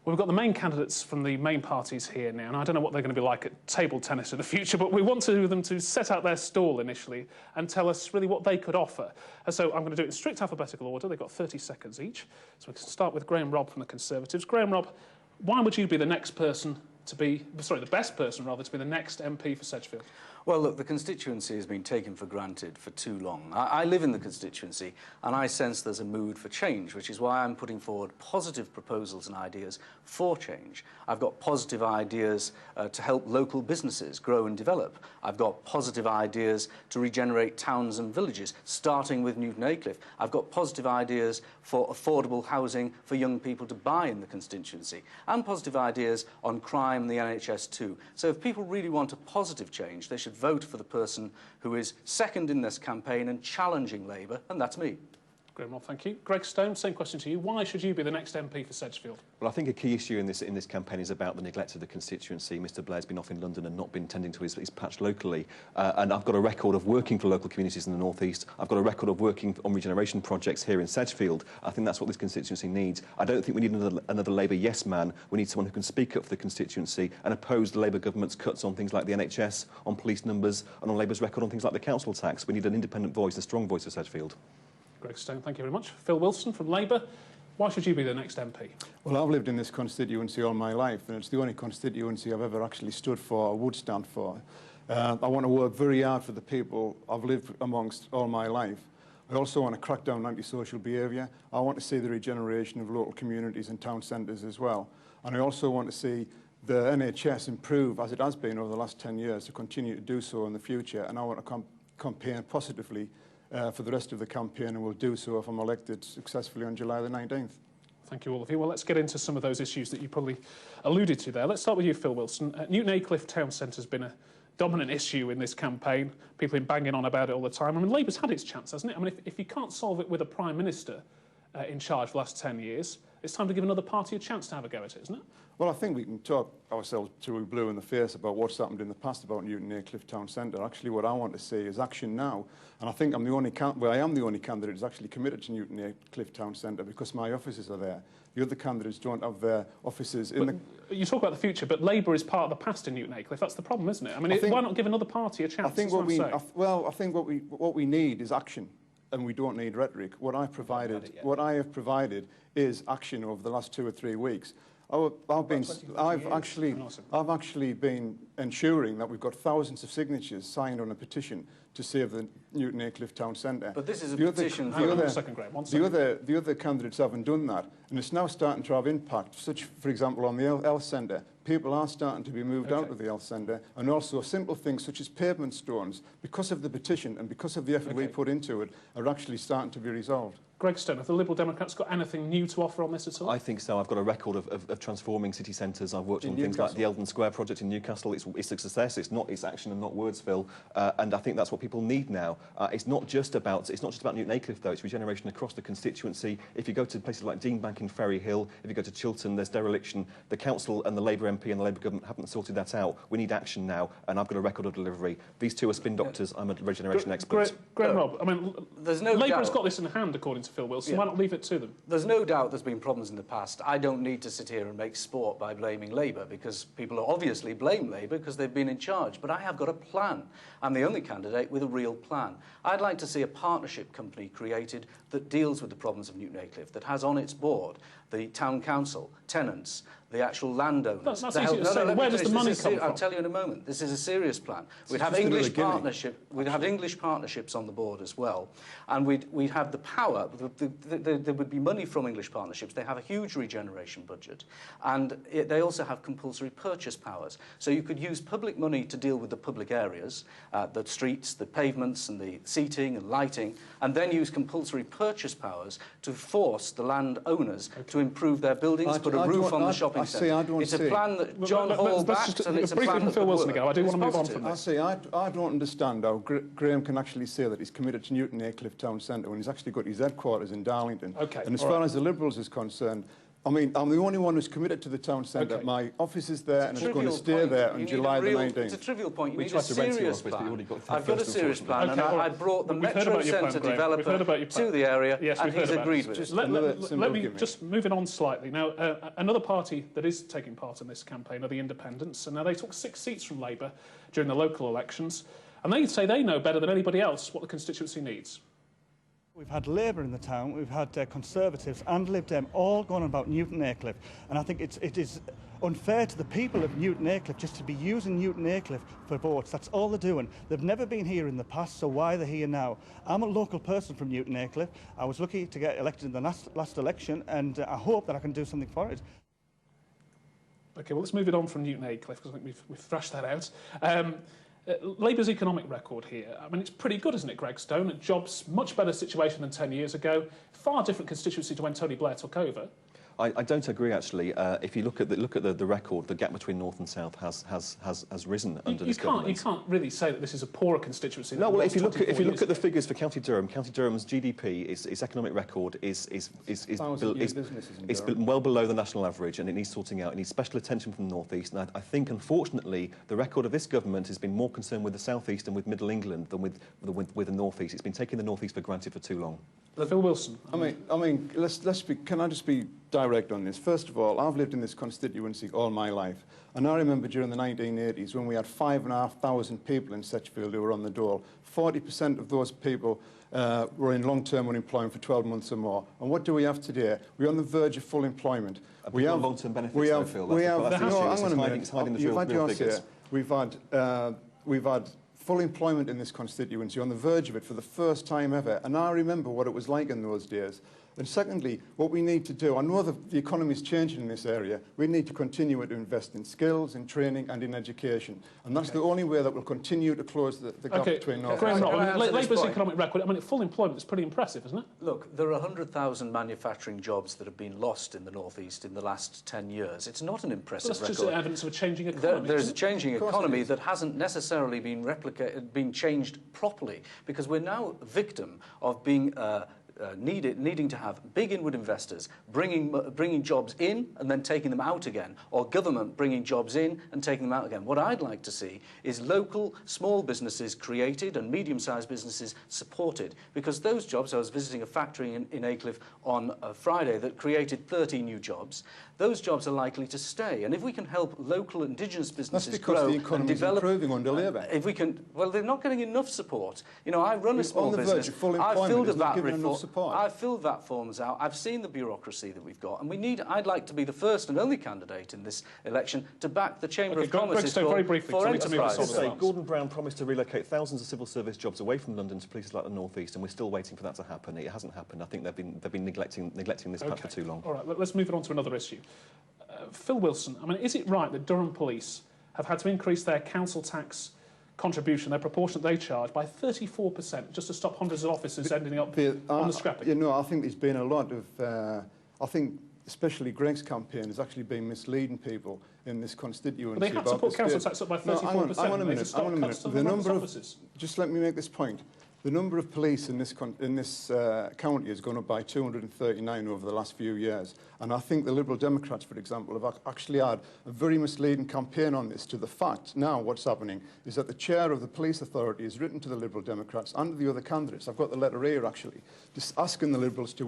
Well, we've got the main candidates from the main parties here now, and I don't know what they're going to be like at table tennis in the future, but we want them to set out their stall initially and tell us really what they could offer. And so I'm going to do it in strict alphabetical order. They've got 30 seconds each. So we can start with Graham Robb from the Conservatives. Graham Robb, why would you be the next person to be, sorry, the best person, rather, to be the next MP for Sedgefield? Well, look, the constituency has been taken for granted for too long. I live in the constituency, and I sense there's a mood for change, which is why I'm putting forward positive proposals and ideas for change. I've got positive ideas to help local businesses grow and develop. I've got positive ideas to regenerate towns and villages, starting with Newton Aycliffe. I've got positive ideas for affordable housing for young people to buy in the constituency, and positive ideas on crime and the NHS too. So if people really want a positive change, they should vote for the person who is second in this campaign and challenging Labour, and that's me. Graham Robb, thank you. Greg Stone, same question to you. Why should you be the next MP for Sedgefield? Well, I think a key issue in this campaign is about the neglect of the constituency. Mr Blair's been off in London and not been tending to his patch locally. And I've got a record of working for local communities in the North East. I've got a record of working on regeneration projects here in Sedgefield. I think that's what this constituency needs. I don't think we need another Labour yes man. We need someone who can speak up for the constituency and oppose the Labour government's cuts on things like the NHS, on police numbers, and on Labour's record on things like the council tax. We need an independent voice, a strong voice for Sedgefield. Greg Stone, thank you very much. Phil Wilson from Labour. Why should you be the next MP? Well, I've lived in this constituency all my life, and it's the only constituency I've ever actually stood for or would stand for. I want to work very hard for the people I've lived amongst all my life. I also want to crack down on antisocial behaviour. I want to see the regeneration of local communities and town centres as well. And I also want to see the NHS improve, as it has been over the last 10 years, to continue to do so in the future. And I want to campaign positively for the rest of the campaign, and will do so if I'm elected successfully on July the 19th. Thank you, all of you. Well, let's get into some of those issues that you probably alluded to there. Let's start with you, Phil Wilson. Newton Aycliffe Town Centre has been a dominant issue in this campaign. People have been banging on about it all the time. I mean, Labour's had its chance, hasn't it? I mean, if you can't solve it with a Prime Minister in charge for the last 10 years, it's time to give another party a chance to have a go at it, isn't it? Well, I think we can talk ourselves till we're blue in the face about what's happened in the past about Newton Aycliffe Town Centre. Actually, what I want to see is action now. And I think I am the only candidate who's actually committed to Newton Aycliffe Town Centre, because my offices are there. The other candidates don't have their offices in the... You talk about the future, but Labour is part of the past in Newton Aycliffe. That's the problem, isn't it? I mean, why not give another party a chance? I think I think what we need is action, and we don't need rhetoric. What I have provided is action over the last 2 or 3 weeks. I've actually been ensuring that we've got thousands of signatures signed on a petition to save the Newton Aycliffe Town Centre. But this is a petition. The other candidates haven't done that, and it's now starting to have impact. Such, for example, on the health centre. People are starting to be moved out of the health centre, and also simple things such as pavement stones, because of the petition and because of the effort we put into it, are actually starting to be resolved. Greg Stone, have the Liberal Democrats got anything new to offer on this at all? I think so. I've got a record of transforming city centres. I've worked on things like the Eldon Square project in Newcastle. It's a success. It's action and not words, Phil. And I think that's what people need now. It's not just about Newton Aycliffe, though. It's regeneration across the constituency. If you go to places like Deanbank and Ferry Hill, if you go to Chiltern, there's dereliction. The council and the Labour MP and the Labour government haven't sorted that out. We need action now, and I've got a record of delivery. These two are spin doctors. I'm a regeneration expert. Graham Robb, I mean, Labour's got this in hand, according to Phil Wilson. Why not leave it to them? There's no doubt there's been problems in the past. I don't need to sit here and make sport by blaming Labour, because people obviously blame Labour because they've been in charge. But I have got a plan. I'm the only candidate with a real plan. I'd like to see a partnership company created that deals with the problems of Newton Aycliffe, that has on its board the town council, tenants, the actual landowners. That's easy to say. Where does the money come from? I'll tell you in a moment. This is a serious plan. We'd have English partnerships on the board as well, and we'd have the power. There would be money from English partnerships. They have a huge regeneration budget, and they also have compulsory purchase powers. So you could use public money to deal with the public areas, the streets, the pavements, and the seating and lighting, and then use compulsory purchase powers to force the landowners to improve their buildings, put a roof on the shopping centre. It's a plan that John Hall backed, and it's a plan that Phil Wilson ago. I do want to move on from this. I don't understand how Graham can actually say that he's committed to Newton Aycliffe Town Centre when he's actually got his headquarters in Darlington. And as far as the Liberals is concerned, I mean, I'm the only one who's committed to the town centre. Okay. My office is there and it's going to stay point. there You on need July the 19th. It's a trivial point. You We need tried a to rent your serious office, but you plan. already got I've got a first, serious plan, Okay, and all I right. brought the We've heard Metro about your plan, Centre Graham. We've heard about developer your to plan. the area, Yes, and we've he's heard about agreed it. with Just it. another Let symbol me gimmick. just moving on slightly. Now, another party that is taking part in this campaign are the Independents, and now they took 6 seats from Labour during the local elections, and they say they know better than anybody else what the constituency needs. We've had Labour in the town, we've had Conservatives and Lib Dem all going on about Newton Aycliffe, and I think it is unfair to the people of Newton Aycliffe just to be using Newton Aycliffe for votes. That's all they're doing. They've never been here in the past, so why are they here now? I'm a local person from Newton Aycliffe. I was lucky to get elected in the last election, and I hope that I can do something for it. Okay, well, let's move it on from Newton Aycliffe, because I think we've thrashed that out. Labour's economic record here, I mean, it's pretty good, isn't it, Greg Stone? Jobs, much better situation than 10 years ago. Far different constituency to when Tony Blair took over. I don't agree, actually. If you look at the record, the gap between North and South has risen under this government. You can't really say that this is a poorer constituency. No, than well, it if you was look 24 at the figures for County Durham's GDP, its economic record is well below the national average, and it needs sorting out. It needs special attention from the North East. And I think, unfortunately, the record of this government has been more concerned with the South East and with Middle England than with the North East. It's been taking the North East for granted for too long. Phil Wilson. I mean, can I just be direct on this? First of all, I've lived in this constituency all my life, and I remember during the 1980s when we had 5,500 people in Sedgefield who were on the dole. 40% of those people were in long-term unemployment for 12 months or more. And what do we have today? We're on the verge of full employment. We have long-term benefits. Hang on a minute. It's hiding the You've had real your figures. say. We've had full employment in this constituency, on the verge of it for the first time ever. And I remember what it was like in those days. And secondly, what we need to do, I know that the economy is changing in this area, we need to continue to invest in skills, in training and in education. And that's the only way that we'll continue to close the gap between North and South. Labour's economic record, I mean, full employment is pretty impressive, isn't it? Look, there are 100,000 manufacturing jobs that have been lost in the North East in the last 10 years. It's not an impressive record. That's just evidence of a changing economy. There's a changing economy that hasn't necessarily been changed properly, because we're now a victim of being needing to have big inward investors bringing jobs in and then taking them out again, or government bringing jobs in and taking them out again. What I'd like to see is local small businesses created and medium-sized businesses supported, because those jobs, I was visiting a factory in Aycliffe on Friday that created 30 new jobs. Those jobs are likely to stay, and if we can help local indigenous businesses grow and develop, improving under Labour. if we can, well, they're not getting enough support. You know, I run a small business. I filled I filled VAT forms out. I've seen the bureaucracy that we've got, and I'd like to be the first and only candidate in this election to back the Chamber of Commerce's call very briefly, for enterprise. Gordon Brown promised to relocate thousands of civil service jobs away from London to places like the North East, and we're still waiting for that to happen. It hasn't happened. I think they've been neglecting this patch for too long. All right, let's move on to another issue. Phil Wilson, I mean, is it right that Durham Police have had to increase their council tax contribution, their proportion that they charge, by 34% just to stop hundreds of officers ending up on the scrapping? You know, I think there's been a lot of... I think especially Greg's campaign has actually been misleading people in this constituency. But they had to put council tax up by 34%. Hang on a minute. The number of officers. Just let me make this point. The number of police in this county has gone up by 239 over the last few years. And I think the Liberal Democrats, for example, have actually had a very misleading campaign on this, to the fact now what's happening is that the chair of the police authority has written to the Liberal Democrats and the other candidates. I've got the letter here, actually, just asking the Liberals to